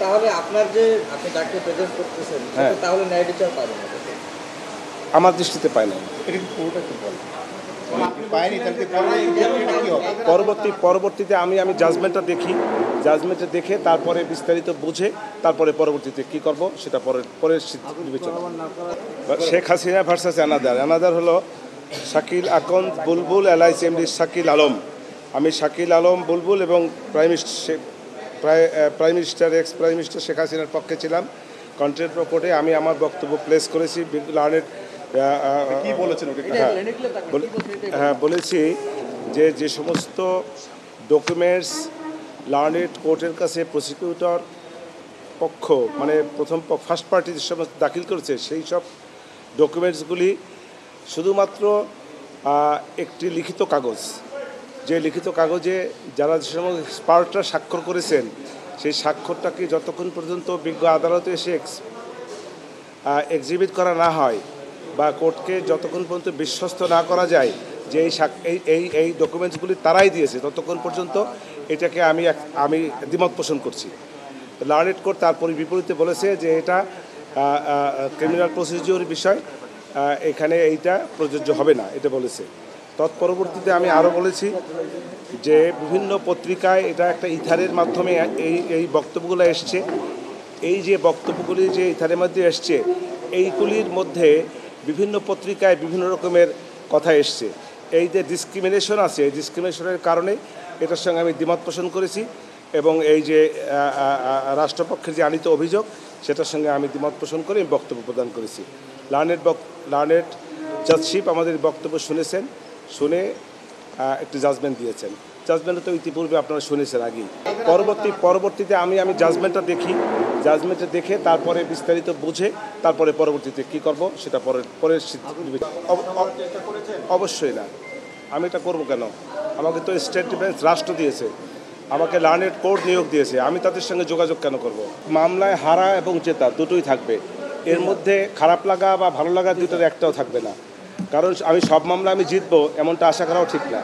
তাহলে আপনার যে আপনি যাকে প্রেজেন্ট করতেছেন হ্যাঁ, তাহলে ন্যায় বিচার পাবেন না। আমার দৃষ্টিতে পায় নাই। এটা কি পুরোটা কি বলেন? আপনি পায়নি তাহলে কি পরবর্তীতে কি হবে? পরবর্তীতে আমি জাজমেন্টটা দেখি, জাজমেন্টটা দেখে তারপরে বিস্তারিত বুঝে তারপরে পরবর্তীতে কি করব সেটা পরের বিবেচনা। শেখ হাসিনা ভার্সাস অ্যানাদার হলো শাকিল আকন্দ বুলবুল এলআইসি এমডি শাকিল আলম। আমি শাকিল আলম বুলবুল এবং prime minister x prime minister Sheikh হাসিনার পক্ষে ছিলাম। কন্টেন্ট কোর্টে আমি আমার বক্তব্য প্লেস করেছি। লার্নেড কি বলেছেন ওকে? হ্যাঁ, বলেছি যে সমস্ত ডকুমেন্টস লার্নেড কোর্টের কাছে প্রসিকিউটর পক্ষ মানে ফার্স্ট পার্টি যে সমস্ত দাখিল করেছে সেই সব ডকুমেন্টসগুলি শুধুমাত্র একটি লিখিত কাগজ, যে লিখিত কাগজে যারা যে সমস্ত এক্সপার্টরা স্বাক্ষর করেছেন সেই স্বাক্ষরটাকে যতক্ষণ পর্যন্ত বিজ্ঞ আদালতে এসে এক্সিবিট করা না হয় বা কোর্টকে যতক্ষণ পর্যন্ত বিশ্বস্ত না করা যায় যে এই ডকুমেন্টসগুলি তারাই দিয়েছে ততক্ষণ পর্যন্ত এটাকে আমি দ্বিমত পোষণ করছি। লার্নেড কোর্ট তার বিপরীতে বলেছে যে এটা ক্রিমিনাল প্রসিডিওর বিষয়, এখানে এইটা প্রযোজ্য হবে না, এটা বলেছে। তৎপরবর্তীতে আমি আরও বলেছি যে বিভিন্ন পত্রিকায় এটা একটা ইথারের মাধ্যমে এই বক্তব্যগুলো এসছে। এই যে বক্তব্যগুলি যে ইথারের মধ্যে এসছে এইগুলির মধ্যে বিভিন্ন পত্রিকায় বিভিন্ন রকমের কথা এসছে। এই যে ডিসক্রিমিনেশন আছে এই ডিসক্রিমিনেশনের কারণে এটার সঙ্গে আমি দ্বিমত পোষণ করেছি এবং এই যে রাষ্ট্রপক্ষের যে আনিত অভিযোগ সেটার সঙ্গে আমি দ্বিমত পোষণ করে আমি বক্তব্য প্রদান করেছি। লার্নেড জাজশিপ আমাদের বক্তব্য শুনেছেন, শুনে একটি জাজমেন্ট দিয়েছেন। জাজমেন্টটা তো ইতিপূর্বে আপনারা শুনেছেন আগেই। পরবর্তীতে আমি জাজমেন্টটা দেখি, জাজমেন্টটা দেখে তারপরে বিস্তারিত বুঝে তারপরে পরবর্তীতে কি করব সেটা পরের অবশ্যই না। আমি এটা করব কেন? আমাকে তো স্টেট ডিফেন্স রাষ্ট্র দিয়েছে, আমাকে লার্নেড কোর্ট নিয়োগ দিয়েছে, আমি তাদের সঙ্গে যোগাযোগ কেন করব? মামলায় হারা এবং জেতা দুটোই থাকবে, এর মধ্যে খারাপ লাগা বা ভালো লাগা দুটোর একটাও থাকবে না। কারণ আমি সব মামলা আমি জিতবো এমনটা আশা করাও ঠিক না,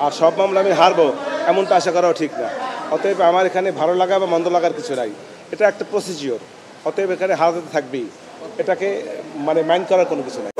আর সব মামলা আমি হারবো এমনটা আশা করাও ঠিক না। অতএব আমার এখানে ভালো লাগা বা মন্দ লাগার কিছু নাই, এটা একটা প্রসিজিওর। অতএব এখানে হারাতে থাকবেই, এটাকে মাইন্ড করার কোনো কিছু নাই।